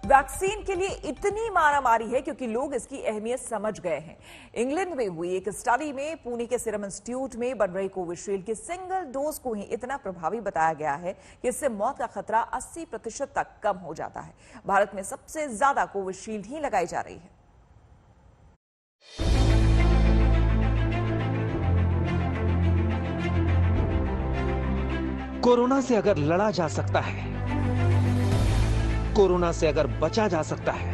Vaccine के लिए इतनी मारामारी है क्योंकि लोग इसकी अहमियत समझ गए हैं। इंग्लैंड में हुई एक स्टडी में पुणे के सीरम इंस्टीट्यूट में बन रही कोविशील्ड की सिंगल डोज को ही इतना प्रभावी बताया गया है कि इससे मौत का खतरा 80% तक कम हो जाता है। भारत में सबसे ज्यादा कोविशील्ड ही लगाई जा रही है। कोरोना से अगर लड़ा जा सकता है, कोरोना से अगर बचा जा सकता है,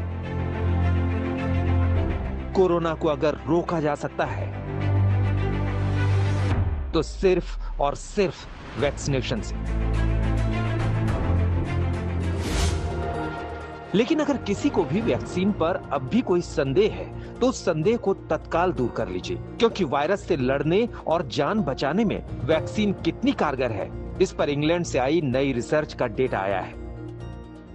कोरोना को अगर रोका जा सकता है, तो सिर्फ और सिर्फ वैक्सीनेशन से। लेकिन अगर किसी को भी वैक्सीन पर अब भी कोई संदेह है तो उस संदेह को तत्काल दूर कर लीजिए, क्योंकि वायरस से लड़ने और जान बचाने में वैक्सीन कितनी कारगर है, इस पर इंग्लैंड से आई नई रिसर्च का डेटा आया है।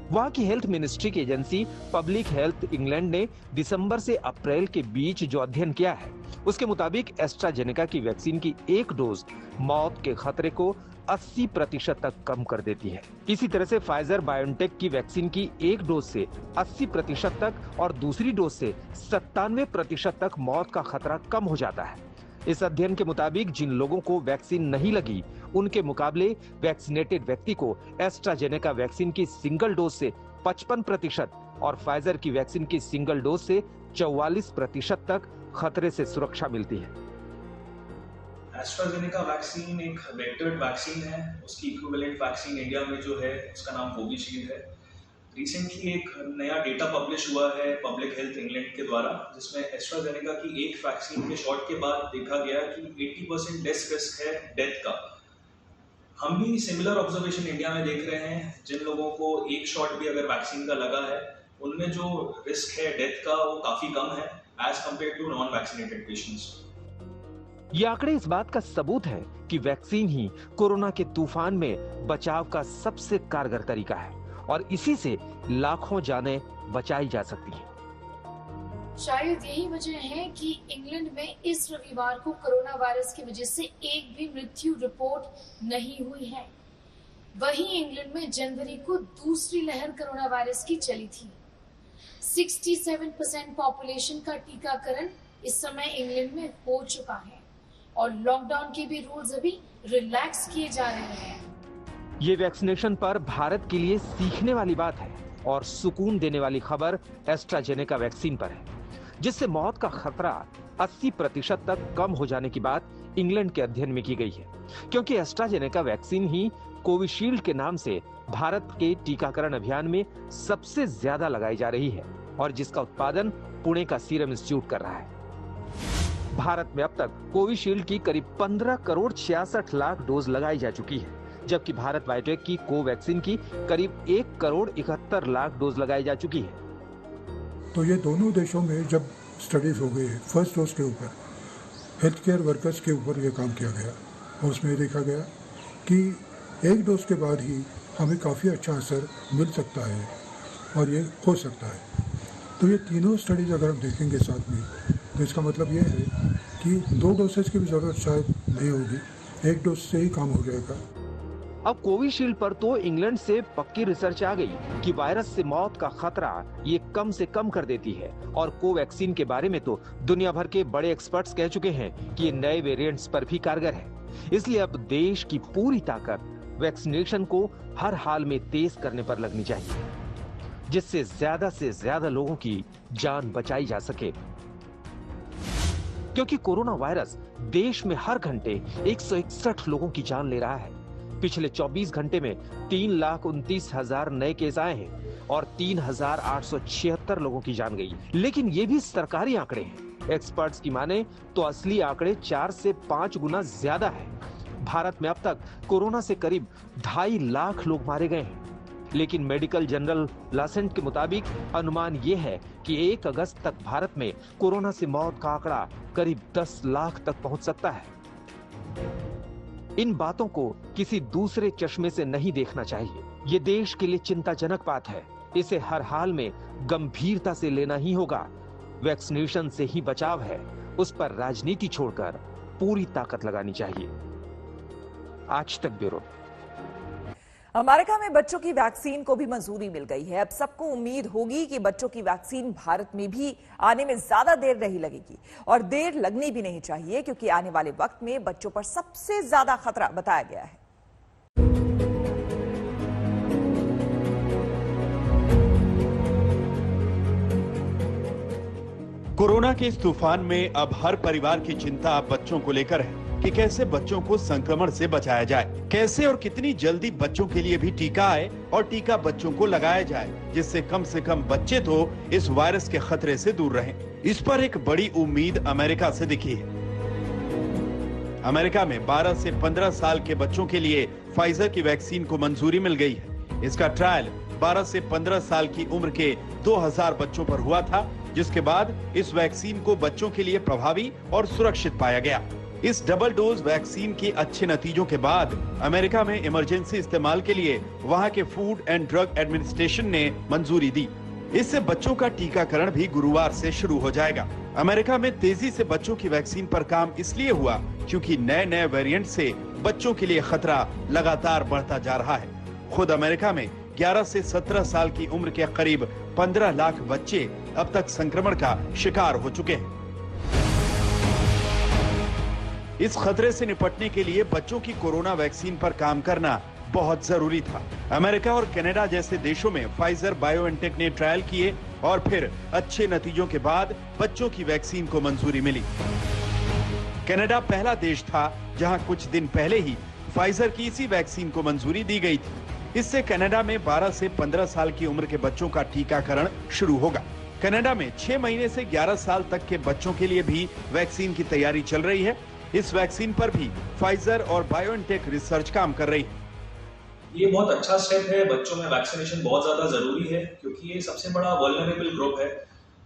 वहां की हेल्थ मिनिस्ट्री की एजेंसी पब्लिक हेल्थ इंग्लैंड ने दिसंबर से अप्रैल के बीच जो अध्ययन किया है, उसके मुताबिक एस्ट्राजेनेका की वैक्सीन की एक डोज मौत के खतरे को 80% तक कम कर देती है। इसी तरह से फाइजर बायोनटेक की वैक्सीन की एक डोज से 80% तक और दूसरी डोज से 97% तक मौत का खतरा कम हो जाता है। इस अध्ययन के मुताबिक जिन लोगों को वैक्सीन नहीं लगी, उनके मुकाबले वैक्सीनेटेड व्यक्ति को एस्ट्राजेनेका वैक्सीन की सिंगल डोज से 55% और फाइजर की वैक्सीन की सिंगल डोज से 44% तक खतरे से सुरक्षा मिलती है। एस्ट्राजेनेका वैक्सीन एक वेक्टर्ड वैक्सीन है। उसकी इक्विवेलेंट वैक्सीन इंडिया में जो है उसका नाम कोविशील्ड है। रिसेंटली एक नया डेटा पब्लिश हुआ है पब्लिक हेल्थ इंग्लैंड के द्वारा, जिसमें एस्ट्राजेनेका की एक वैक्सीन के शॉट के बाद देखा गया कि 80% लेस रिस्क है डेथ का। हम भी सिमिलर ऑब्जर्वेशन इंडिया में देख रहे हैं। जिन लोगों को एक शॉट भी अगर वैक्सीन का लगा है, उनमें जो रिस्क है डेथ का वो काफी कम है as compared to non vaccinated patients. ये आंकड़े इस बात का सबूत है कि वैक्सीन ही कोरोना के तूफान में बचाव का सबसे कारगर तरीका है और इसी से लाखों जानें बचाई जा सकती हैं। शायद यही वजह है कि इंग्लैंड में इस रविवार को कोरोना वायरस की वजह से एक भी मृत्यु रिपोर्ट नहीं हुई है। वहीं इंग्लैंड में जनवरी को दूसरी लहर कोरोना वायरस की चली थी। 67% पॉपुलेशन का टीकाकरण इस समय इंग्लैंड में हो चुका है और लॉकडाउन के भी रूल्स अभी रिलैक्स किए जा रहे हैं। ये वैक्सीनेशन पर भारत के लिए सीखने वाली बात है और सुकून देने वाली खबर एस्ट्राजेनेका वैक्सीन पर है, जिससे मौत का खतरा 80% तक कम हो जाने की बात इंग्लैंड के अध्ययन में की गई है, क्योंकि एस्ट्राजेनेका वैक्सीन ही कोविशील्ड के नाम से भारत के टीकाकरण अभियान में सबसे ज्यादा लगाई जा रही है और जिसका उत्पादन पुणे का सीरम इंस्टीट्यूट कर रहा है। भारत में अब तक कोविशील्ड की करीब 15 करोड़ 66 लाख डोज लगाई जा चुकी है, जबकि भारत बायोटेक की कोवैक्सीन की करीब 1 करोड़ 71 लाख डोज लगाई जा चुकी है। तो ये दोनों देशों में जब स्टडीज हो गई, फर्स्ट डोज के ऊपर हेल्थ केयर वर्कर्स के ऊपर ये काम किया गया और उसमें देखा गया कि एक डोज के बाद ही हमें काफ़ी अच्छा असर मिल सकता है और ये हो सकता है। तो ये तीनों स्टडीज अगर हम देखेंगे साथ में, तो इसका मतलब ये है कि 2 डोसेज की भी ज़रूरत शायद नहीं होगी, 1 डोज से ही काम हो जाएगा। अब कोविशील्ड पर तो इंग्लैंड से पक्की रिसर्च आ गई कि वायरस से मौत का खतरा ये कम से कम कर देती है और कोवैक्सीन के बारे में तो दुनिया भर के बड़े एक्सपर्ट्स कह चुके हैं कि ये नए वेरिएंट्स पर भी कारगर है। इसलिए अब देश की पूरी ताकत वैक्सीनेशन को हर हाल में तेज करने पर लगनी चाहिए, जिससे से ज्यादा लोगों की जान बचाई जा सके, क्योंकि कोरोना वायरस देश में हर घंटे 161 लोगों की जान ले रहा है। पिछले 24 घंटे में 3,29,000 नए केस आए हैं और 3,876 लोगों की जान गई। लेकिन ये भी सरकारी आंकड़े हैं। एक्सपर्ट्स की माने तो असली आंकड़े 4 से 5 गुना ज्यादा है। भारत में अब तक कोरोना से करीब 2.5 लाख लोग मारे गए हैं, लेकिन मेडिकल जर्नल लासेंट के मुताबिक अनुमान यह है कि 1 अगस्त तक भारत में कोरोना से मौत का आंकड़ा करीब 10 लाख तक पहुंच सकता है। इन बातों को किसी दूसरे चश्मे से नहीं देखना चाहिए। ये देश के लिए चिंताजनक बात है। इसे हर हाल में गंभीरता से लेना ही होगा। वैक्सीनेशन से ही बचाव है, उस पर राजनीति छोड़कर पूरी ताकत लगानी चाहिए। आज तक ब्यूरो। अमेरिका में बच्चों की वैक्सीन को भी मंजूरी मिल गई है। अब सबको उम्मीद होगी कि बच्चों की वैक्सीन भारत में भी आने में ज्यादा देर नहीं लगेगी और देर लगनी भी नहीं चाहिए, क्योंकि आने वाले वक्त में बच्चों पर सबसे ज्यादा खतरा बताया गया है। कोरोना के इस तूफान में अब हर परिवार की चिंता बच्चों को लेकर है कि कैसे बच्चों को संक्रमण से बचाया जाए, कैसे और कितनी जल्दी बच्चों के लिए भी टीका आए और टीका बच्चों को लगाया जाए, जिससे कम से कम बच्चे तो इस वायरस के खतरे से दूर रहें। इस पर एक बड़ी उम्मीद अमेरिका से दिखी है। अमेरिका में 12 से 15 साल के बच्चों के लिए फाइजर की वैक्सीन को मंजूरी मिल गई है। इसका ट्रायल 12 से 15 साल की उम्र के 2000 बच्चों पर हुआ था, जिसके बाद इस वैक्सीन को बच्चों के लिए प्रभावी और सुरक्षित पाया गया। इस डबल डोज वैक्सीन के अच्छे नतीजों के बाद अमेरिका में इमरजेंसी इस्तेमाल के लिए वहां के फूड एंड ड्रग एडमिनिस्ट्रेशन ने मंजूरी दी। इससे बच्चों का टीकाकरण भी गुरुवार से शुरू हो जाएगा। अमेरिका में तेजी से बच्चों की वैक्सीन पर काम इसलिए हुआ क्योंकि नए नए वेरिएंट से बच्चों के लिए खतरा लगातार बढ़ता जा रहा है। खुद अमेरिका में 11 से 17 साल की उम्र के करीब 15 लाख बच्चे अब तक संक्रमण का शिकार हो चुके हैं। इस खतरे से निपटने के लिए बच्चों की कोरोना वैक्सीन पर काम करना बहुत जरूरी था। अमेरिका और कनाडा जैसे देशों में फाइजर बायोएनटेक ने ट्रायल किए और फिर अच्छे नतीजों के बाद बच्चों की वैक्सीन को मंजूरी मिली। कनाडा पहला देश था जहां कुछ दिन पहले ही फाइजर की इसी वैक्सीन को मंजूरी दी गई थी। इससे कनाडा में 12 से 15 साल की उम्र के बच्चों का टीकाकरण शुरू होगा। कनाडा में 6 महीने से 11 साल तक के बच्चों के लिए भी वैक्सीन की तैयारी चल रही है। इस वैक्सीन पर भी फाइजर और बायोएनटेक रिसर्च काम कर रही है। ये बहुत अच्छा स्टेप है। बच्चों में वैक्सीनेशन बहुत ज्यादा जरूरी है क्योंकि ये सबसे बड़ा वल्नरेबल ग्रुप है।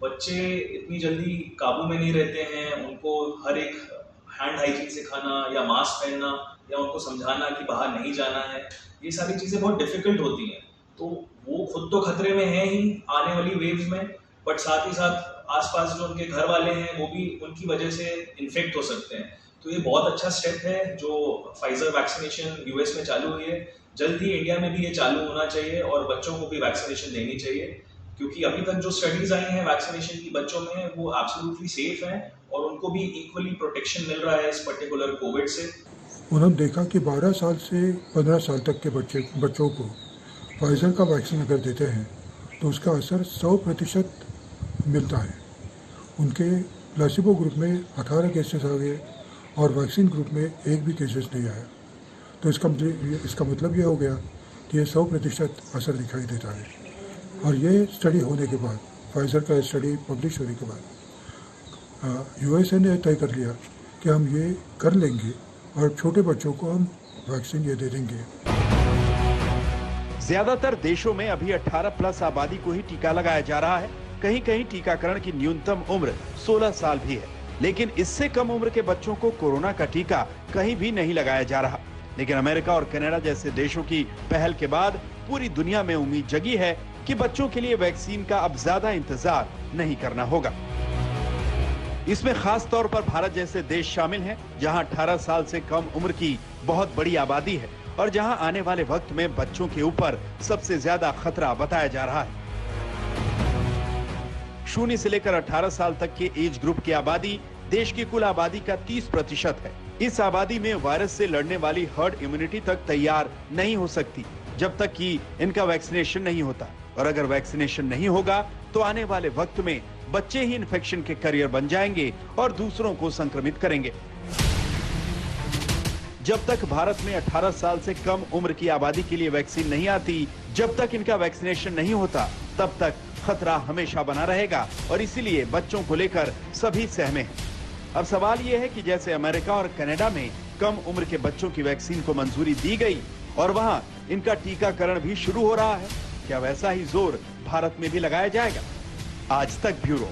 बच्चे इतनी जल्दी काबू में नहीं रहते हैं। उनको हर एक हैंड हाइजीन सिखाना या मास्क पहनना या उनको समझाना कि बाहर नहीं जाना है, ये सारी चीजें बहुत डिफिकल्ट होती हैं। तो वो खुद तो खतरे में है ही आने वाली वेव्स में, बट साथ ही साथ आसपास जो उनके घर वाले हैं वो भी उनकी वजह से इन्फेक्ट हो सकते हैं। तो ये बहुत अच्छा स्टेप है जो फाइजर वैक्सीनेशन यूएस में चालू हुई है। जल्द ही इंडिया में भी ये चालू होना चाहिए और बच्चों को भी वैक्सीनेशन देनी चाहिए, क्योंकि अभी तक जो स्टडीज आई हैं वैक्सीनेशन की बच्चों में वो एब्सोल्युटली सेफ हैं और उनको भी इक्वली प्रोटेक्शन मिल रहा है इस पर्टिकुलर कोविड से। उन्होंने देखा कि 12 साल से 15 साल तक के बच्चों को फाइजर का वैक्सीन अगर देते हैं तो उसका असर 100% मिलता है। उनके प्लेसिबो ग्रुप में 18 केसेस आ गए और वैक्सीन ग्रुप में एक भी केसेस नहीं आया। तो इसका मतलब ये हो गया कि ये 100% असर दिखाई देता है। और ये स्टडी होने के बाद, फाइजर का स्टडी पब्लिश होने के बाद यूएसए ने तय कर लिया कि हम ये कर लेंगे और छोटे बच्चों को हम वैक्सीन ये दे देंगे। ज्यादातर देशों में अभी 18+ आबादी को ही टीका लगाया जा रहा है। कहीं कहीं टीकाकरण की न्यूनतम उम्र 16 साल भी है, लेकिन इससे कम उम्र के बच्चों को कोरोना का टीका कहीं भी नहीं लगाया जा रहा। लेकिन अमेरिका और कनाडा जैसे देशों की पहल के बाद पूरी दुनिया में उम्मीद जगी है कि बच्चों के लिए वैक्सीन का अब ज्यादा इंतजार नहीं करना होगा। इसमें खास तौर पर भारत जैसे देश शामिल हैं, जहां 18 साल से कम उम्र की बहुत बड़ी आबादी है और जहां आने वाले वक्त में बच्चों के ऊपर सबसे ज्यादा खतरा बताया जा रहा है। 0 से लेकर 18 साल तक के एज ग्रुप की आबादी देश की कुल आबादी का 30% है। इस आबादी में वायरस से लड़ने वाली हर्ड इम्यूनिटी तक तैयार नहीं हो सकती जब तक कि इनका वैक्सीनेशन नहीं होता, और अगर वैक्सीनेशन नहीं होगा तो आने वाले वक्त में बच्चे ही इन्फेक्शन के करियर बन जाएंगे और दूसरों को संक्रमित करेंगे। जब तक भारत में 18 साल से कम उम्र की आबादी के लिए वैक्सीन नहीं आती, जब तक इनका वैक्सीनेशन नहीं होता, तब तक खतरा हमेशा बना रहेगा और इसीलिए बच्चों को लेकर सभी सहमे हैं। अब सवाल यह है कि जैसे अमेरिका और कनाडा में कम उम्र के बच्चों की वैक्सीन को मंजूरी दी गई और वहां इनका टीकाकरण भी शुरू हो रहा है, क्या वैसा ही जोर भारत में भी लगाया जाएगा? आज तक ब्यूरो।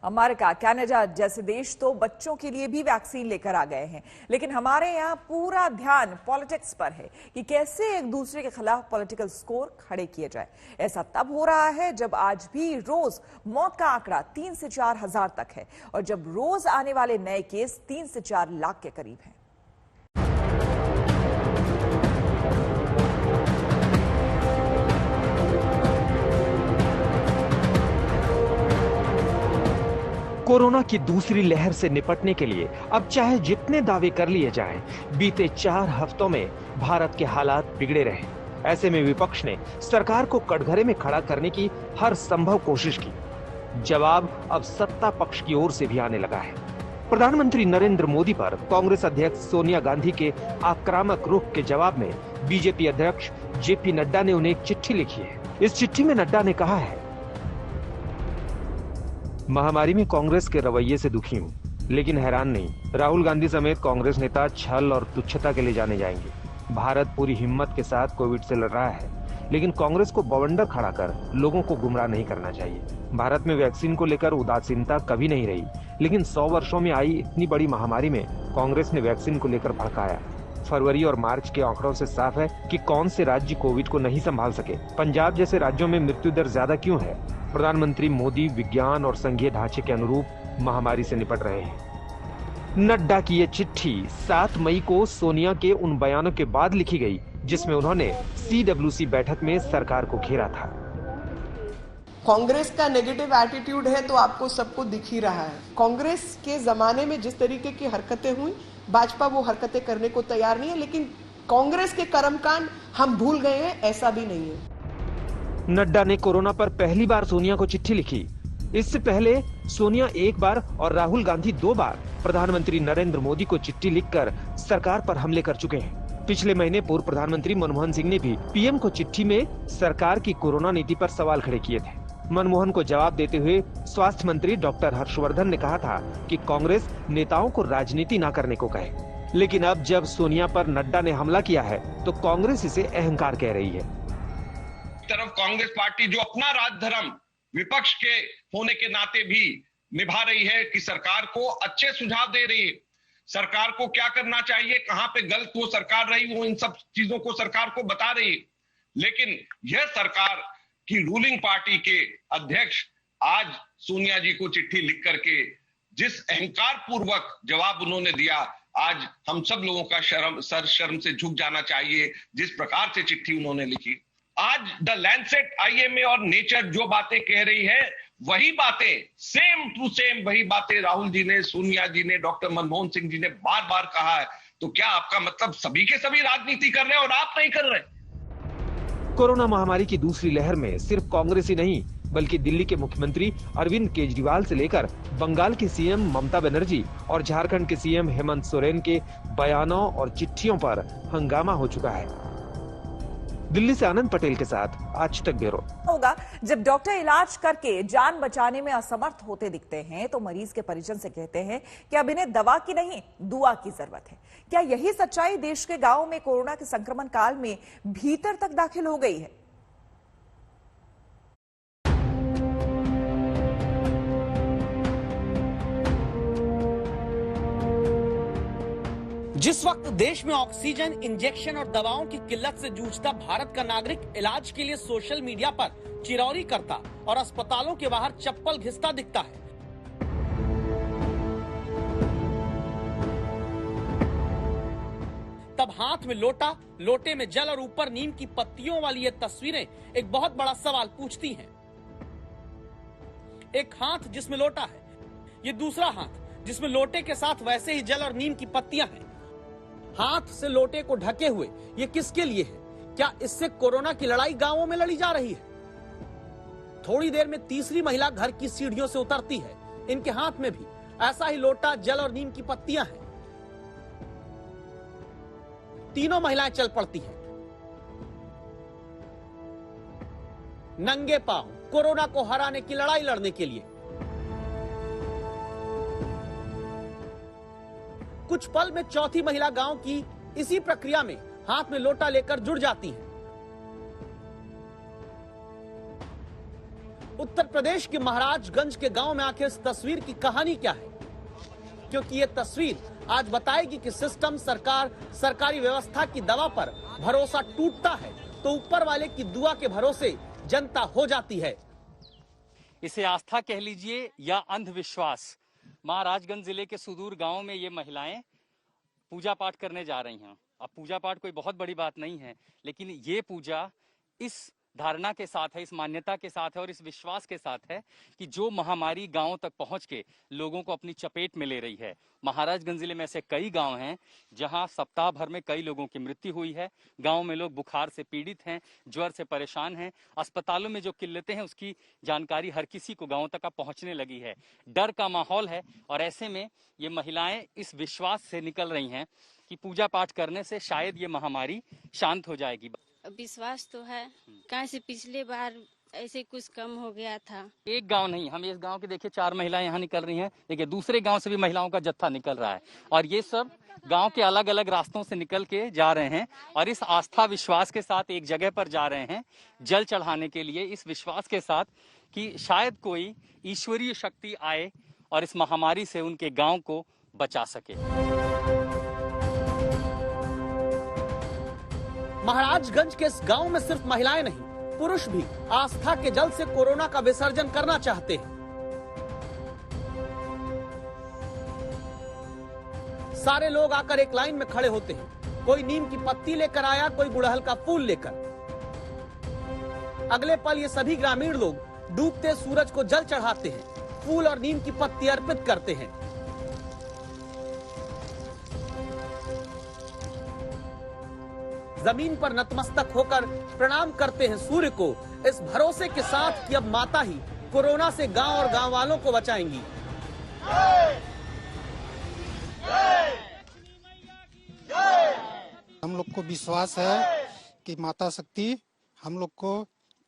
अमेरिका, कनाडा जैसे देश तो बच्चों के लिए भी वैक्सीन लेकर आ गए हैं, लेकिन हमारे यहाँ पूरा ध्यान पॉलिटिक्स पर है कि कैसे एक दूसरे के खिलाफ पॉलिटिकल स्कोर खड़े किए जाए। ऐसा तब हो रहा है जब आज भी रोज मौत का आंकड़ा 3 से 4 हजार तक है और जब रोज आने वाले नए केस 3 से 4 लाख के करीब हैं। कोरोना की दूसरी लहर से निपटने के लिए अब चाहे जितने दावे कर लिए जाएं, बीते 4 हफ्तों में भारत के हालात बिगड़े रहे। ऐसे में विपक्ष ने सरकार को कटघरे में खड़ा करने की हर संभव कोशिश की। जवाब अब सत्ता पक्ष की ओर से भी आने लगा है। प्रधानमंत्री नरेंद्र मोदी पर कांग्रेस अध्यक्ष सोनिया गांधी के आक्रामक रुख के जवाब में बीजेपी अध्यक्ष जेपी नड्डा ने उन्हें एक चिट्ठी लिखी है। इस चिट्ठी में नड्डा ने कहा है, महामारी में कांग्रेस के रवैये से दुखी हूं, लेकिन हैरान नहीं। राहुल गांधी समेत कांग्रेस नेता छल और तुच्छता के लिए जाने जाएंगे। भारत पूरी हिम्मत के साथ कोविड से लड़ रहा है, लेकिन कांग्रेस को बवंडर खड़ा कर लोगों को गुमराह नहीं करना चाहिए। भारत में वैक्सीन को लेकर उदासीनता कभी नहीं रही, लेकिन 100 वर्षों में आई इतनी बड़ी महामारी में कांग्रेस ने वैक्सीन को लेकर भड़काया। फरवरी और मार्च के आंकड़ों से साफ है कि कौन से राज्य कोविड को नहीं संभाल सके। पंजाब जैसे राज्यों में मृत्यु दर ज्यादा क्यों है? प्रधानमंत्री मोदी विज्ञान और संघीय ढांचे के अनुरूप महामारी से निपट रहे हैं। नड्डा की ये चिट्ठी 7 मई को सोनिया के उन बयानों के बाद लिखी गई जिसमें उन्होंने CWC बैठक में सरकार को घेरा था। कांग्रेस का नेगेटिव एटीट्यूड है तो आपको सबको दिख ही रहा है। कांग्रेस के जमाने में जिस तरीके की हरकतें हुई, भाजपा वो हरकतें करने को तैयार नहीं है, लेकिन कांग्रेस के कर्मकांड हम भूल गए हैं, ऐसा भी नहीं है। नड्डा ने कोरोना पर पहली बार सोनिया को चिट्ठी लिखी। इससे पहले सोनिया 1 बार और राहुल गांधी 2 बार प्रधानमंत्री नरेंद्र मोदी को चिट्ठी लिखकर सरकार पर हमले कर चुके हैं। पिछले महीने पूर्व प्रधानमंत्री मनमोहन सिंह ने भी पीएम को चिट्ठी में सरकार की कोरोना नीति पर सवाल खड़े किए थे। मनमोहन को जवाब देते हुए स्वास्थ्य मंत्री डॉक्टर हर्षवर्धन ने कहा था कि कांग्रेस नेताओं को राजनीति न करने को कहे, लेकिन अब जब सोनिया पर नड्डा ने हमला किया है तो कांग्रेस इसे अहंकार कह रही है। तरफ कांग्रेस पार्टी जो अपना राजधर्म विपक्ष के होने के नाते भी निभा रही है कि सरकार को अच्छे सुझाव दे रही है, सरकार को क्या करना चाहिए, कहां पे गलत वो सरकार रही, वो इन सब चीजों को सरकार को बता रही है। लेकिन यह सरकार की रूलिंग पार्टी के अध्यक्ष आज सोनिया जी को चिट्ठी लिख करके जिस अहंकार पूर्वक जवाब उन्होंने दिया, आज हम सब लोगों का शर्म से झुक जाना चाहिए जिस प्रकार से चिट्ठी उन्होंने लिखी। आज द लैंसेट, IMA और नेचर जो बातें कह रही है, वही बातें सेम टू सेम वही बातें राहुल जी ने, सोनिया जी ने, डॉक्टर मनमोहन सिंह जी ने बार बार कहा है। तो क्या आपका मतलब सभी के सभी राजनीति कर रहे हैं और आप नहीं कर रहे? कोरोना महामारी की दूसरी लहर में सिर्फ कांग्रेस ही नहीं, बल्कि दिल्ली के मुख्यमंत्री अरविंद केजरीवाल से लेकर बंगाल की CM ममता बनर्जी और झारखंड के CM हेमंत सोरेन के बयानों और चिट्ठियों पर हंगामा हो चुका है। दिल्ली से आनंद पटेल के साथ आज तक ब्यूरो। होगा जब डॉक्टर इलाज करके जान बचाने में असमर्थ होते दिखते हैं तो मरीज के परिजन से कहते हैं कि अब इन्हें दवा की नहीं दुआ की जरूरत है। क्या यही सच्चाई देश के गांवों में कोरोना के संक्रमण काल में भीतर तक दाखिल हो गई है? जिस वक्त देश में ऑक्सीजन, इंजेक्शन और दवाओं की किल्लत से जूझता भारत का नागरिक इलाज के लिए सोशल मीडिया पर चिरौरी करता और अस्पतालों के बाहर चप्पल घिसता दिखता है, तब हाथ में लोटा, लोटे में जल और ऊपर नीम की पत्तियों वाली ये तस्वीरें एक बहुत बड़ा सवाल पूछती हैं। एक हाथ जिसमें लोटा है, ये दूसरा हाथ जिसमें लोटे के साथ वैसे ही जल और नीम की पत्तियां हैं। हाथ से लोटे को ढके हुए ये किसके लिए है? क्या इससे कोरोना की लड़ाई गांवों में लड़ी जा रही है? थोड़ी देर में तीसरी महिला घर की सीढ़ियों से उतरती है। इनके हाथ में भी ऐसा ही लोटा, जल और नीम की पत्तियां हैं। तीनों महिलाएं चल पड़ती हैं नंगे पांव कोरोना को हराने की लड़ाई लड़ने के लिए। कुछ पल में चौथी महिला गांव की इसी प्रक्रिया में हाथ में लोटा लेकर जुड़ जाती है। उत्तर प्रदेश के महाराजगंज के गांव में आखिर इस तस्वीर की कहानी क्या है? क्योंकि यह तस्वीर आज बताएगी कि सिस्टम, सरकार, सरकारी व्यवस्था की दवा पर भरोसा टूटता है तो ऊपर वाले की दुआ के भरोसे जनता हो जाती है। इसे आस्था कह लीजिए या अंधविश्वास। महाराजगंज जिले के सुदूर गांव में ये महिलाएं पूजा पाठ करने जा रही हैं। अब पूजा पाठ कोई बहुत बड़ी बात नहीं है, लेकिन ये पूजा इस धारणा के साथ है, इस मान्यता के साथ है और इस विश्वास के साथ है कि जो महामारी गांवों तक पहुंच के लोगों को अपनी चपेट में ले रही है। महाराजगंज जिले में ऐसे कई गांव हैं जहां सप्ताह भर में कई लोगों की मृत्यु हुई है। गांव में लोग बुखार से पीड़ित हैं, ज्वर से परेशान हैं। अस्पतालों में जो किल्लतें हैं उसकी जानकारी हर किसी को गांव तक पहुंचने लगी है। डर का माहौल है और ऐसे में ये महिलाएं इस विश्वास से निकल रही हैं कि पूजा पाठ करने से शायद ये महामारी शांत हो जाएगी। विश्वास तो है, कहाँ से पिछले बार ऐसे कुछ कम हो गया था। एक गांव नहीं, हम इस गांव के देखिए 4 महिलाएं यहाँ निकल रही हैं, देखिए दूसरे गांव से भी महिलाओं का जत्था निकल रहा है और ये सब गांव के अलग अलग रास्तों से निकल के जा रहे हैं और इस आस्था विश्वास के साथ एक जगह पर जा रहे हैं जल चढ़ाने के लिए, इस विश्वास के साथ कि शायद कोई ईश्वरीय शक्ति आए और इस महामारी से उनके गांव को बचा सके। महाराजगंज के इस गांव में सिर्फ महिलाएं नहीं, पुरुष भी आस्था के जल से कोरोना का विसर्जन करना चाहते हैं। सारे लोग आकर एक लाइन में खड़े होते हैं। कोई नीम की पत्ती लेकर आया, कोई गुड़हल का फूल लेकर। अगले पल ये सभी ग्रामीण लोग डूबते सूरज को जल चढ़ाते हैं, फूल और नीम की पत्ती अर्पित करते हैं। जमीन पर नतमस्तक होकर प्रणाम करते हैं सूर्य को, इस भरोसे के साथ कि अब माता ही कोरोना से गांव और गांव वालों को बचाएंगी। हम लोग को विश्वास है कि माता शक्ति हम लोग को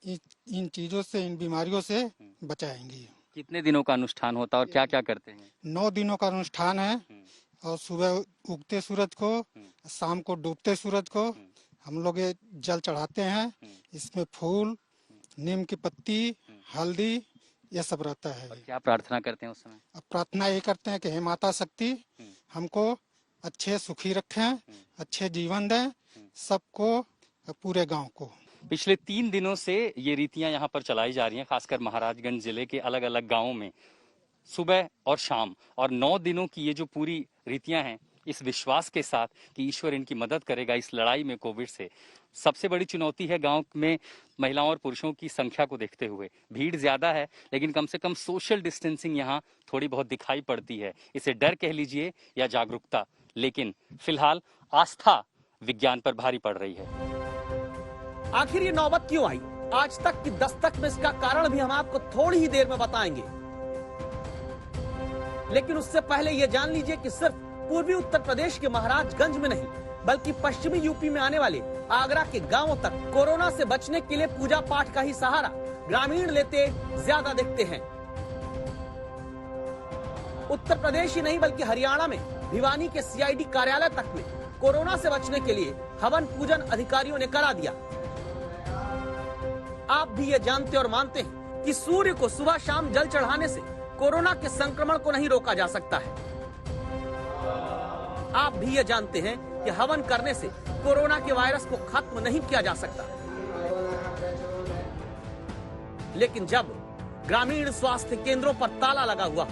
इन चीजों से, इन बीमारियों से बचाएंगी। कितने दिनों का अनुष्ठान होता है और क्या क्या करते हैं? 9 दिनों का अनुष्ठान है और सुबह उगते सूरज को, शाम को डूबते सूरज को हम लोग ये जल चढ़ाते हैं। इसमें फूल, नीम की पत्ती, हल्दी ये सब रहता है। और क्या प्रार्थना करते हैं उस समय? अब प्रार्थना ये करते हैं कि हे माता शक्ति हमको अच्छे सुखी रखें, अच्छे जीवन दें, सबको, पूरे गांव को। पिछले 3 दिनों से ये रीतियां यहाँ पर चलाई जा रही हैं, खासकर महाराजगंज जिले के अलग अलग गांवों में सुबह और शाम, और 9 दिनों की ये जो पूरी रीतियां हैं इस विश्वास के साथ कि ईश्वर इनकी मदद करेगा इस लड़ाई में कोविड से। सबसे बड़ी चुनौती है गांव में महिलाओं और पुरुषों की संख्या को देखते हुए। भीड़ ज्यादा है लेकिन कम से कम सोशल डिस्टेंसिंग यहाँ थोड़ी बहुत दिखाई पड़ती है। इसे डर कह लीजिए या जागरूकता, लेकिन फिलहाल आस्था विज्ञान पर भारी पड़ रही है। आखिर ये नौबत क्यों आई? आज तक की दस्तक में इसका कारण भी हम आपको थोड़ी ही देर में बताएंगे, लेकिन उससे पहले ये जान लीजिए कि सिर्फ पूर्वी उत्तर प्रदेश के महाराजगंज में नहीं बल्कि पश्चिमी यूपी में आने वाले आगरा के गांवों तक कोरोना से बचने के लिए पूजा पाठ का ही सहारा ग्रामीण लेते ज्यादा दिखते हैं। उत्तर प्रदेश ही नहीं बल्कि हरियाणा में भिवानी के सीआईडी कार्यालय तक में कोरोना से बचने के लिए हवन पूजन अधिकारियों ने करा दिया। आप भी ये जानते और मानते हैं कि सूर्य को सुबह शाम जल चढ़ाने से कोरोना के संक्रमण को नहीं रोका जा सकता है। आप भी ये जानते हैं कि हवन करने से कोरोना के वायरस को खत्म नहीं किया जा सकता। लेकिन जब ग्रामीण स्वास्थ्य केंद्रों पर ताला लगा हुआ,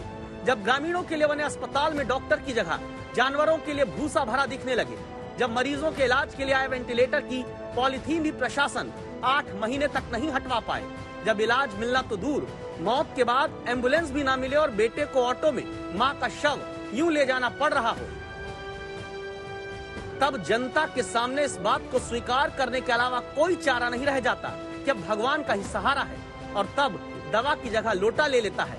जब ग्रामीणों के लिए बने अस्पताल में डॉक्टर की जगह जानवरों के लिए भूसा भरा दिखने लगे, जब मरीजों के इलाज के लिए आए वेंटिलेटर की पॉलीथीन भी प्रशासन 8 महीने तक नहीं हटवा पाए, जब इलाज मिलना तो दूर, मौत के बाद एम्बुलेंस भी ना मिले और बेटे को ऑटो में मां का शव यूं ले जाना पड़ रहा हो, तब जनता के सामने इस बात को स्वीकार करने के अलावा कोई चारा नहीं रह जाता कि अब भगवान का ही सहारा है। और तब दवा की जगह लोटा ले लेता है,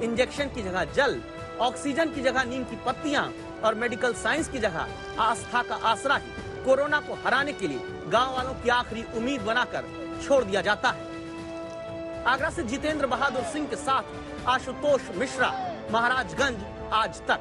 इंजेक्शन की जगह जल, ऑक्सीजन की जगह नीम की पत्तियां और मेडिकल साइंस की जगह आस्था का आसरा ही कोरोना को हराने के लिए गांव वालों की आखिरी उम्मीद बनाकर छोड़ दिया जाता है। आगरा से जितेंद्र बहादुर सिंह के साथ आशुतोष मिश्रा, महाराजगंज आज तक।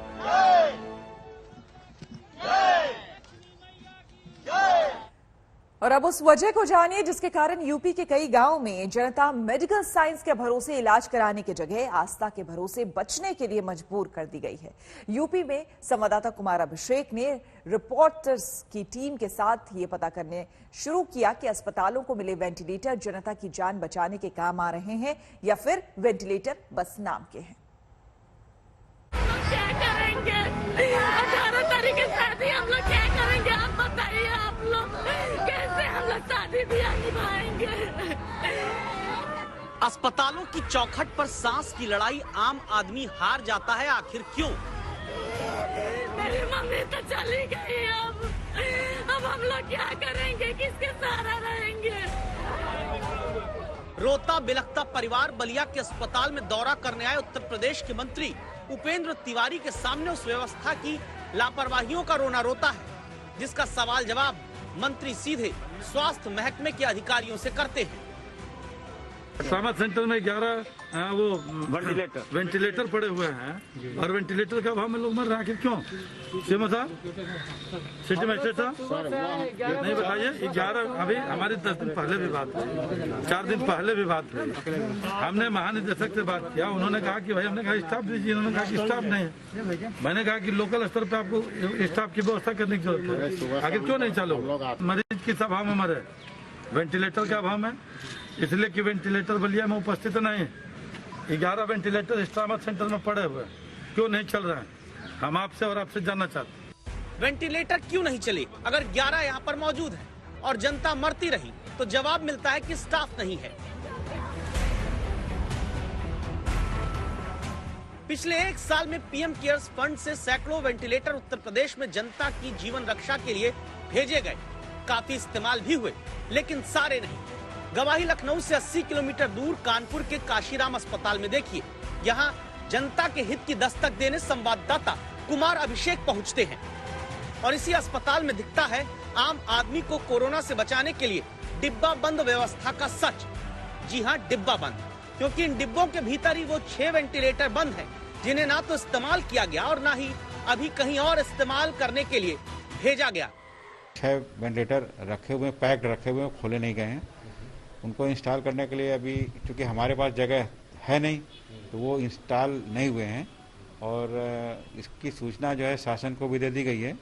और अब उस वजह को जानिए जिसके कारण यूपी के कई गांवों में जनता मेडिकल साइंस के भरोसे इलाज कराने की जगह आस्था के भरोसे बचने के लिए मजबूर कर दी गई है। यूपी में संवाददाता कुमार अभिषेक ने रिपोर्टर्स की टीम के साथ ये पता करने शुरू किया कि अस्पतालों को मिले वेंटिलेटर जनता की जान बचाने के काम आ रहे हैं या फिर वेंटिलेटर बस नाम के हैं। क्या करेंगे? 18 तारीख की शादी हम लोग क्या करेंगे? आप बताइए, आप लोग कैसे हम लोग शादी ब्याह निभाएंगे? अस्पतालों की चौखट पर सांस की लड़ाई आम आदमी हार जाता है, आखिर क्यों? मेरी मम्मी तो चली गई, अब हम लोग क्या करेंगे, किसके सहारा रहेंगे? रोता बिलखता परिवार बलिया के अस्पताल में दौरा करने आए उत्तर प्रदेश के मंत्री उपेंद्र तिवारी के सामने उस व्यवस्था की लापरवाहियों का रोना रोता है, जिसका सवाल जवाब मंत्री सीधे स्वास्थ्य महकमे के अधिकारियों से करते हैं। ट्रॉमा सेंटर में 11 वो वेंटिलेटर पड़े हुए हैं और वेंटिलेटर का अभाव में लोग मर रहे हैं, आखिर क्यों? सीएम साहब, सिटी मजिस्ट्रेट साहब नहीं बताइए। 11 अभी हमारी 10 दिन पहले भी बात हुई, 4 दिन पहले भी बात हुई। हमने महानिदेशक से बात किया, उन्होंने कहा कि भाई, हमने कहा स्टाफ दीजिए, उन्होंने कहा कि स्टाफ नहीं है। मैंने कहा कि लोकल स्तर पे आपको स्टाफ की व्यवस्था करने की जरूरत है, आखिर क्यों नहीं चालू? मरीज किस अभाव में मरे? वेंटिलेटर के अभाव में, इसलिए कि वेंटिलेटर बलिया में उपस्थित नहीं है। 11 वेंटिलेटर ट्रॉमा सेंटर में पड़े हुए, क्यों नहीं चल रहे हैं? हम आपसे और आपसे जानना चाहते हैं। वेंटिलेटर क्यों नहीं चले अगर 11 यहाँ पर मौजूद है और जनता मरती रही? तो जवाब मिलता है कि स्टाफ नहीं है। पिछले 1 साल में पीएम केयर्स फंड से सैकड़ों वेंटिलेटर उत्तर प्रदेश में जनता की जीवन रक्षा के लिए भेजे गए। काफी इस्तेमाल भी हुए, लेकिन सारे नहीं। गवाही लखनऊ से 80 किलोमीटर दूर कानपुर के काशीराम अस्पताल में देखिए, यहाँ जनता के हित की दस्तक देने संवाददाता कुमार अभिषेक पहुँचते हैं और इसी अस्पताल में दिखता है आम आदमी को कोरोना से बचाने के लिए डिब्बा बंद व्यवस्था का सच। जी हाँ, डिब्बा बंद, क्योंकि इन डिब्बों के भीतर ही वो 6 वेंटिलेटर बंद हैं, जिन्हें ना तो इस्तेमाल किया गया और ना ही अभी कहीं और इस्तेमाल करने के लिए भेजा गया। 6 वेंटिलेटर रखे हुए, पैक्ड रखे हुए, खोले नहीं गए हैं। उनको इंस्टॉल करने के लिए अभी चूंकि हमारे पास जगह है नहीं, तो वो इंस्टॉल नहीं हुए हैं और इसकी सूचना जो है शासन को भी दे दी गई है।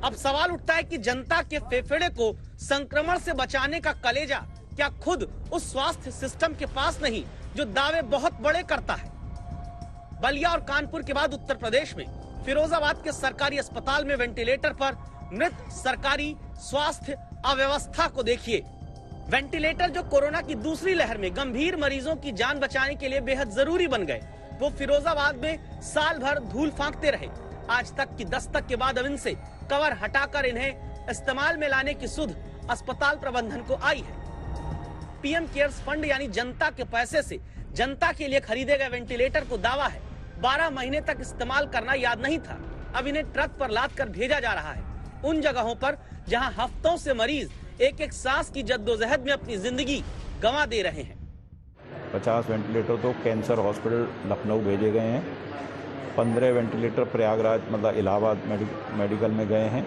अब सवाल उठता है कि जनता के फेफड़े को संक्रमण से बचाने का कलेजा क्या खुद उस स्वास्थ्य सिस्टम के पास नहीं जो दावे बहुत बड़े करता है? बलिया और कानपुर के बाद उत्तर प्रदेश में फिरोजाबाद के सरकारी अस्पताल में वेंटिलेटर पर मृत सरकारी स्वास्थ्य अव्यवस्था को देखिए। वेंटिलेटर जो कोरोना की दूसरी लहर में गंभीर मरीजों की जान बचाने के लिए बेहद जरूरी बन गए, वो फिरोजाबाद में साल भर धूल फांकते रहे। आज तक की दस्तक के बाद अब इनसे कवर हटाकर इन्हें इस्तेमाल में लाने की सुध अस्पताल प्रबंधन को आई है। पीएम केयर्स फंड यानी जनता के पैसे से जनता के लिए खरीदे गए वेंटिलेटर को दावा है 12 महीने तक इस्तेमाल करना याद नहीं था। अब इन्हें ट्रक पर लाद कर भेजा जा रहा है उन जगहों पर जहां हफ्तों से मरीज एक एक सांस की जद्दोजहद में अपनी जिंदगी गंवा दे रहे हैं। 50 वेंटिलेटर तो कैंसर हॉस्पिटल लखनऊ भेजे गए हैं, 15 वेंटिलेटर प्रयागराज मतलब इलाहाबाद मेडिकल में गए हैं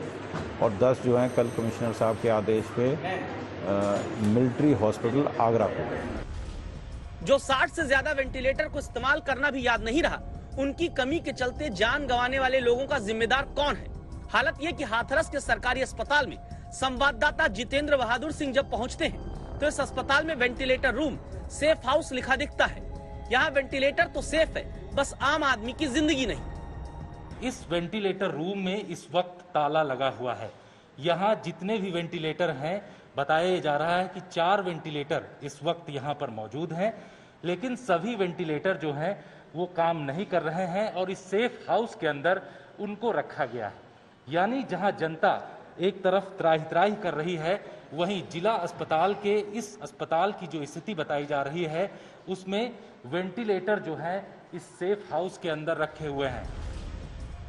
और 10 जो हैं कल कमिश्नर साहब के आदेश पे मिलिट्री हॉस्पिटल आगरा को गए। जो 60 से ज्यादा वेंटिलेटर को इस्तेमाल करना भी याद नहीं रहा, उनकी कमी के चलते जान गंवाने वाले लोगों का जिम्मेदार कौन है? हालत ये कि हाथरस के सरकारी अस्पताल में संवाददाता जितेंद्र बहादुर सिंह जब पहुंचते हैं तो इस अस्पताल में वेंटिलेटर रूम सेफ हाउस लिखा दिखता है। यहाँ वेंटिलेटर तो सेफ है, बस आम आदमी की जिंदगी नहीं। इस वेंटिलेटर रूम में इस वक्त ताला लगा हुआ है। यहाँ जितने भी वेंटिलेटर हैं, बताया जा रहा है कि 4 वेंटिलेटर इस वक्त यहाँ पर मौजूद हैं, लेकिन सभी वेंटिलेटर जो हैं वो काम नहीं कर रहे हैं और इस सेफ हाउस के अंदर उनको रखा गया है। यानी जहाँ जनता एक तरफ त्राही कर रही है, वहीं जिला अस्पताल के इस अस्पताल की जो स्थिति बताई जा रही है उसमें वेंटिलेटर जो है इस सेफ हाउस के अंदर रखे हुए हैं।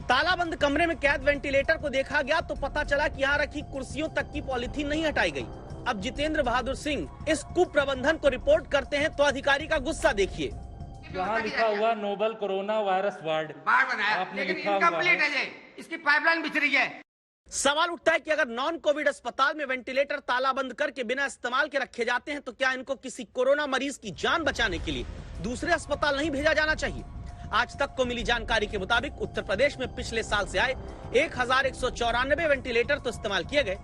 तालाबंद कमरे में कैद वेंटिलेटर को देखा गया तो पता चला कि यहाँ रखी कुर्सियों तक की पॉलीथीन नहीं हटाई गई। अब जितेंद्र बहादुर सिंह इस कुप्रबंधन को रिपोर्ट करते हैं तो अधिकारी का गुस्सा देखिए। यहाँ लिखा हुआ नोबल कोरोना वायरस वार्ड आपने लिखा हुआ है, इसकी पाइपलाइन बिछ रही है। सवाल उठता है कि अगर नॉन कोविड अस्पताल में वेंटिलेटर तालाबंद करके बिना इस्तेमाल के रखे जाते हैं तो क्या इनको किसी कोरोना मरीज की जान बचाने के लिए दूसरे अस्पताल नहीं भेजा जाना चाहिए? आज तक को मिली जानकारी के मुताबिक उत्तर प्रदेश में पिछले साल से आए 1194 वेंटिलेटर तो इस्तेमाल किए गए,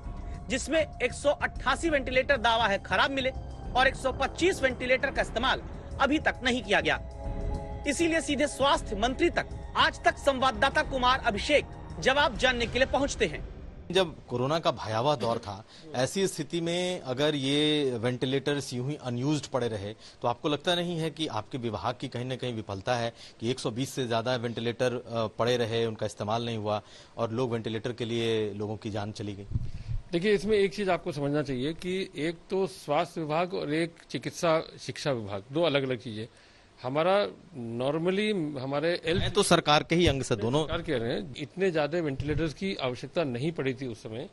जिसमें 188 वेंटिलेटर दावा है खराब मिले और 125 वेंटिलेटर का इस्तेमाल अभी तक नहीं किया गया। इसीलिए सीधे स्वास्थ्य मंत्री तक आज तक संवाददाता कुमार अभिषेक जवाब जानने के लिए पहुंचते हैं। जब कोरोना का भयावह दौर था, ऐसी स्थिति में अगर ये वेंटिलेटर्स यूं ही अनयूज्ड पड़े रहे तो आपको लगता नहीं है कि आपके विभाग की कहीं ना कहीं विफलता है कि 120 से ज्यादा वेंटिलेटर पड़े रहे, उनका इस्तेमाल नहीं हुआ और लोग वेंटिलेटर के लिए लोगों की जान चली गई? देखिए, इसमें एक चीज आपको समझना चाहिए कि एक तो स्वास्थ्य विभाग और एक चिकित्सा शिक्षा विभाग, दो अलग अलग चीजें। हमारा नॉर्मली हमारे तो सरकार के ही अंग से दोनों सरकार कह रहे हैं, इतने ज्यादा वेंटिलेटर्स की आवश्यकता नहीं पड़ी थी उस समय।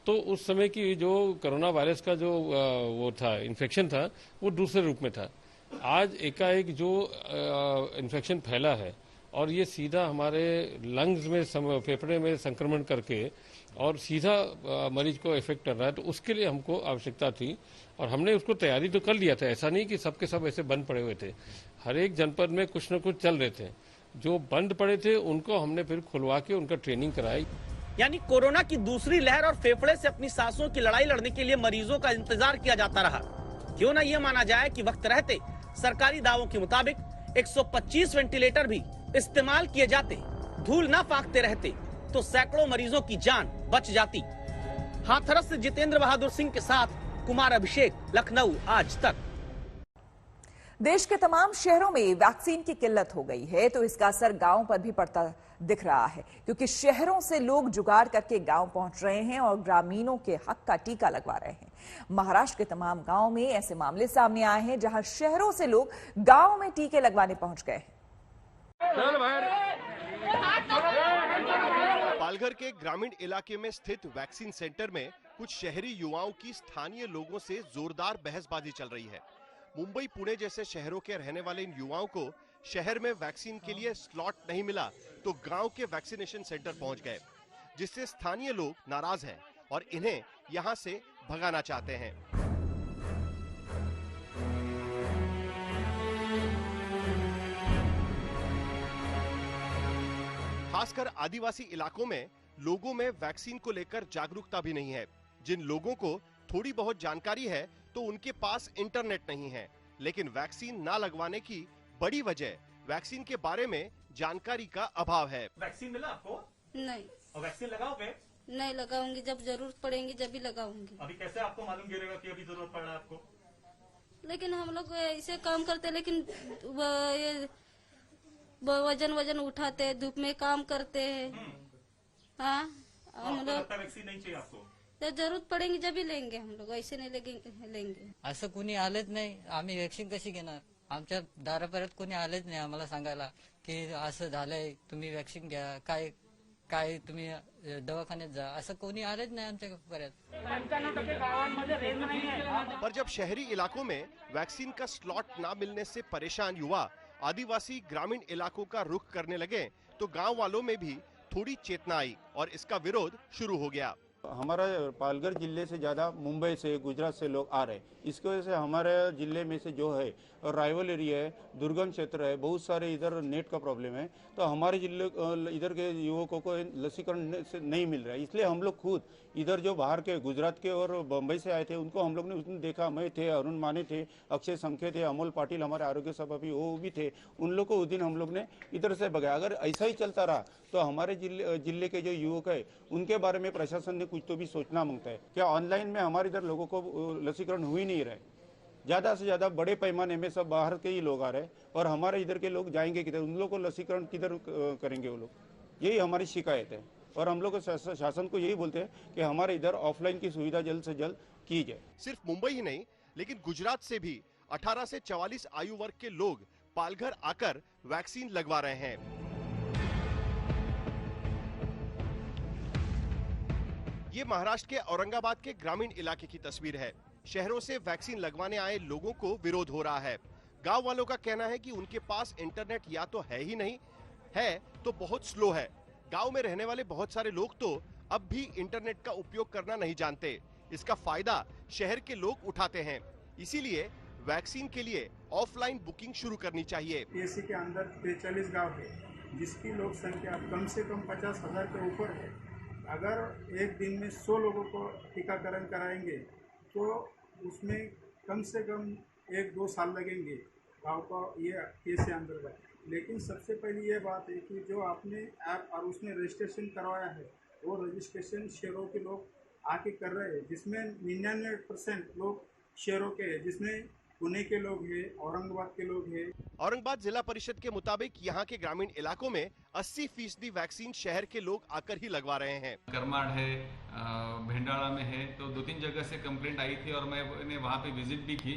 तो उस समय की जो कोरोना वायरस का जो वो था, इन्फेक्शन था, वो दूसरे रूप में था। आज एकाएक जो इन्फेक्शन फैला है और ये सीधा हमारे लंग्स में, फेफड़े में संक्रमण करके और सीधा मरीज को इफेक्ट कर रहा है, तो उसके लिए हमको आवश्यकता थी और हमने उसको तैयारी तो कर लिया था। ऐसा नहीं कि सबके सब ऐसे बंद पड़े हुए थे, हर एक जनपद में कुछ न कुछ चल रहे थे। जो बंद पड़े थे उनको हमने फिर खुलवा के उनका ट्रेनिंग कराई। यानी कोरोना की दूसरी लहर और फेफड़े से अपनी सांसों की लड़ाई लड़ने के लिए मरीजों का इंतजार किया जाता रहा। क्यों ना ये माना जाए कि वक्त रहते सरकारी दावों के मुताबिक 125 वेंटिलेटर भी इस्तेमाल किए जाते, धूल ना फांकते रहते, तो सैकड़ों मरीजों की जान बच जाती। हाथरस से जितेंद्र बहादुर सिंह के साथ कुमार अभिषेक, लखनऊ आज तक। देश के तमाम शहरों में वैक्सीन की किल्लत हो गई है, तो इसका असर गांव पर भी पड़ता दिख रहा है, क्योंकि शहरों से लोग जुगाड़ करके गांव पहुंच रहे हैं और ग्रामीणों के हक का टीका लगवा रहे हैं। महाराष्ट्र के तमाम गांव में ऐसे मामले सामने आए हैं जहां शहरों से लोग गांव में टीके लगवाने पहुंच गए हैं। पालघर के ग्रामीण इलाके में स्थित वैक्सीन सेंटर में कुछ शहरी युवाओं की स्थानीय लोगों से जोरदार बहसबाजी चल रही है। मुंबई, पुणे जैसे शहरों के रहने वाले इन युवाओं को शहर में वैक्सीन के लिए स्लॉट नहीं मिला तो गांव के वैक्सीनेशन सेंटर पहुंच गए, जिससे स्थानीय लोग नाराज हैं और इन्हें यहां से भगाना चाहते हैं। खासकर आदिवासी इलाकों में लोगों में वैक्सीन को लेकर जागरूकता भी नहीं है। जिन लोगों को थोड़ी बहुत जानकारी है तो उनके पास इंटरनेट नहीं है, लेकिन वैक्सीन ना लगवाने की बड़ी वजह वैक्सीन के बारे में जानकारी का अभाव है। वैक्सीन मिला आपको? नहीं। और वैक्सीन लगाओगे? नहीं लगाऊंगी, जब जरूरत पड़ेगी जब भी लगाऊंगी। अभी कैसे आपको मालूम गिरेगा कि अभी जरूरत पड़ रहा है आपको? लेकिन हम लोग ऐसे काम करते, लेकिन वजन उठाते, धूप में काम करते हैं। हाँ, हम लोग वैक्सीन नहीं चाहिए आपको? जब जरूरत पडेगी जब लेंगे हम लोग, ऐसे नाही लेंगे। असं कोणी आलेच नाही, आम्ही वॅक्सिन कशी घेणार? आमच्या दारापर्यंत कोणी आलेच नाही आम्हाला सांगायला की असं झालंय, तुम्ही वॅक्सिन घ्या, काय तुम्ही दवाखान्यात जा, असं कोणी आलेच नाही आमच्यापर्यंत। पर जब शहरी इलाकों में वैक्सीन का स्लॉट ना मिलने से परेशान युवा आदिवासी ग्रामीण इलाकों का रुख करने लगे तो गांव वालों में भी थोड़ी चेतना आई और इसका विरोध शुरू हो गया। हमारा पालघर जिले से ज़्यादा मुंबई से, गुजरात से लोग आ रहे हैं। इसकी वजह से हमारे जिले में से जो है और राइवल एरिया है, दुर्गम क्षेत्र है, बहुत सारे इधर नेट का प्रॉब्लम है, तो हमारे जिले इधर के युवकों को लसीकरण से नहीं मिल रहा है। इसलिए हम लोग खुद इधर जो बाहर के गुजरात के और बम्बई से आए थे उनको हम लोग ने उसने देखा, मैं थे, अरुण माने थे, अक्षय संख्य थे, अमोल पाटिल हमारे आरोग्य सभापति वो भी थे, उन लोग को उस दिन हम लोग ने इधर से भगाया। अगर ऐसा ही चलता रहा तो हमारे जिले के जो युवक है उनके बारे में प्रशासन ने कुछ तो भी सोचना मांगता है। क्या ऑनलाइन में हमारे इधर लोगों को लसीकरण हो ही नहीं रहा है, ज्यादा से ज्यादा बड़े पैमाने में सब बाहर के ही लोग आ रहे हैं और हमारे इधर के लोग जाएंगे किधर, उन लोगों को लसीकरण किधर करेंगे वो लोग, यही हमारी शिकायत है। और हम लोग शासन को यही बोलते हैं कि हमारे इधर ऑफलाइन की सुविधा जल्द से जल्द की जाए। सिर्फ मुंबई ही नहीं, लेकिन गुजरात से भी 18 से 44 आयु वर्ग के लोग पालघर आकर वैक्सीन लगवा रहे हैं। ये महाराष्ट्र के औरंगाबाद के ग्रामीण इलाके की तस्वीर है। शहरों से वैक्सीन लगवाने आए लोगों को विरोध हो रहा है। गांव वालों का कहना है कि उनके पास इंटरनेट या तो है ही नहीं, है तो बहुत स्लो है। गांव में रहने वाले बहुत सारे लोग तो अब भी इंटरनेट का उपयोग करना नहीं जानते। इसका फायदा शहर के लोग उठाते हैं, इसीलिए वैक्सीन के लिए ऑफलाइन बुकिंग शुरू करनी चाहिए। पीएससी के अंदर 43 गांव है, जिसकी लोक संख्या कम से कम 50,000 के ऊपर है। अगर एक दिन में 100 लोगों को टीकाकरण कराएंगे तो उसमें कम से कम 1-2 साल लगेंगे गाँव को ये पीएससी अंतर्गत। लेकिन सबसे पहली ये बात है कि जो आपने ऐप और उसमें रजिस्ट्रेशन करवाया है वो रजिस्ट्रेशन शहरों के लोग आके कर रहे हैं, जिसमें 99% लोग शहरों के हैं, जिसमें पुणे के लोग हैं, औरंगाबाद के लोग हैं। औरंगाबाद जिला परिषद के मुताबिक यहाँ के ग्रामीण इलाकों में 80% वैक्सीन शहर के लोग आकर ही लगवा रहे हैं। करमाड़ है, भेंडाड़ा में है, तो 2-3 जगह से कंप्लेंट आई थी और मैंने वहाँ पे विजिट भी की।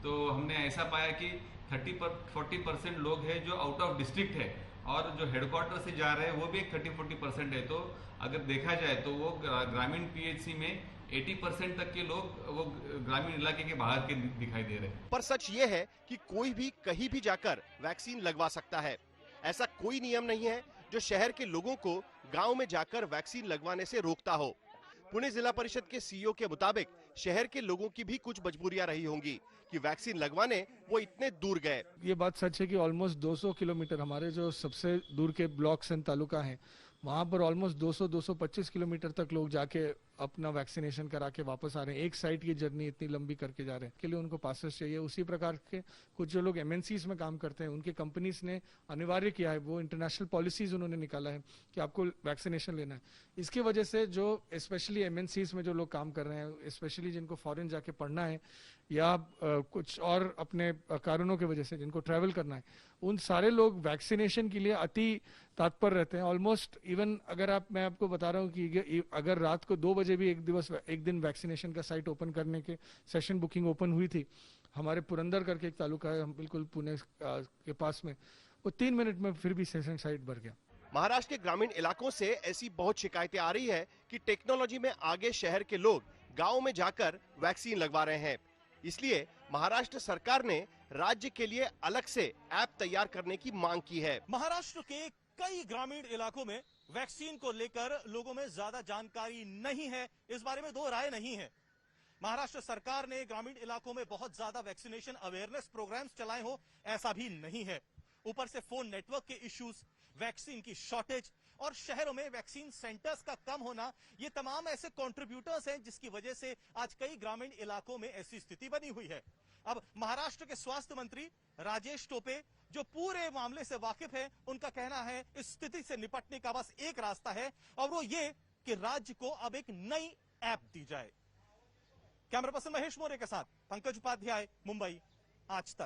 तो हमने ऐसा पाया कि 40% लोग हैं जो आउट ऑफ डिस्ट्रिक्ट है और जो हेडक्वार्टर से जा रहे हैं वो भी एक 30-40% है। तो अगर देखा जाए तो वो ग्रामीण पीएचसी में 80% तक के लोग वो ग्रामीण इलाके के बाहर के दिखाई दे रहे हैं। पर सच ये है कि कोई भी कहीं भी जाकर वैक्सीन लगवा सकता है। ऐसा कोई नियम नहीं है जो शहर के लोगों को गांव में जाकर वैक्सीन लगवाने से रोकता हो। पुणे जिला परिषद के सीईओ के मुताबिक शहर के लोगों की भी कुछ मजबूरियां रही होंगी कि वैक्सीन लगवाने वो इतने दूर गए। ये बात सच है कि ऑलमोस्ट 200 किलोमीटर हमारे जो सबसे दूर के ब्लॉक्स एंड तालुका हैं वहाँ पर ऑलमोस्ट 200-225 किलोमीटर तक लोग जाके अपना वैक्सीनेशन करा के वापस आ रहे हैं। एक साइड की जर्नी इतनी लंबी करके जा रहे हैं, के लिए उनको पासेस चाहिए। उसी प्रकार के कुछ जो लोग एमएनसीज में काम करते हैं उनके कंपनीज ने अनिवार्य किया है, वो इंटरनेशनल पॉलिसीज उन्होंने निकाला है कि आपको वैक्सीनेशन लेना है। इसकी वजह से जो स्पेशली एमएनसीज में जो लोग काम कर रहे हैं, स्पेशली जिनको फॉरेन जाके पढ़ना है या कुछ और अपने कारणों की वजह से जिनको ट्रैवल करना है, उन सारे लोग वैक्सीनेशन के लिए अति तत्पर रहते हैं। ऑलमोस्ट इवन अगर मैं आपको बता रहा हूँ कि अगर रात को 2 बजे भी एक दिन वैक्सीनेशन का साइट ओपन करने के सेशन बुकिंग ओपन हुई थी, हमारे पुरंदर करके एक तालुका है, हम बिल्कुल पुणे के पास में, वो 3 मिनट में फिर भी सेशन साइट भर गया। महाराष्ट्र के ग्रामीण इलाकों से ऐसी बहुत शिकायतें आ रही है कि टेक्नोलॉजी में आगे शहर के लोग गाँव में जाकर वैक्सीन लगवा रहे हैं। इसलिए महाराष्ट्र सरकार ने राज्य के लिए अलग से ऐप तैयार करने की मांग की है। महाराष्ट्र के कई ग्रामीण इलाकों में वैक्सीन को लेकर लोगों में ज्यादा जानकारी नहीं है, इस बारे में 2 राय नहीं है। महाराष्ट्र सरकार ने ग्रामीण इलाकों में बहुत ज्यादा वैक्सीनेशन अवेयरनेस प्रोग्राम्स चलाए हो, ऐसा भी नहीं है। ऊपर से फोन नेटवर्क के इश्यूज, वैक्सीन की शॉर्टेज और शहरों में वैक्सीन सेंटर्स का कम होना, ये तमाम ऐसे कंट्रीब्यूटर्स हैं जिसकी वजह से आज कई ग्रामीण इलाकों में ऐसी स्थिति बनी हुई है। अब महाराष्ट्र के स्वास्थ्य मंत्री राजेश टोपे जो पूरे मामले से वाकिफ है, उनका कहना है इस स्थिति से निपटने का बस एक रास्ता है और वो ये कि राज्य को अब एक नई ऐप दी जाए। कैमरा पर्सन महेश मौर्य के साथ पंकज उपाध्याय, मुंबई, आज तक।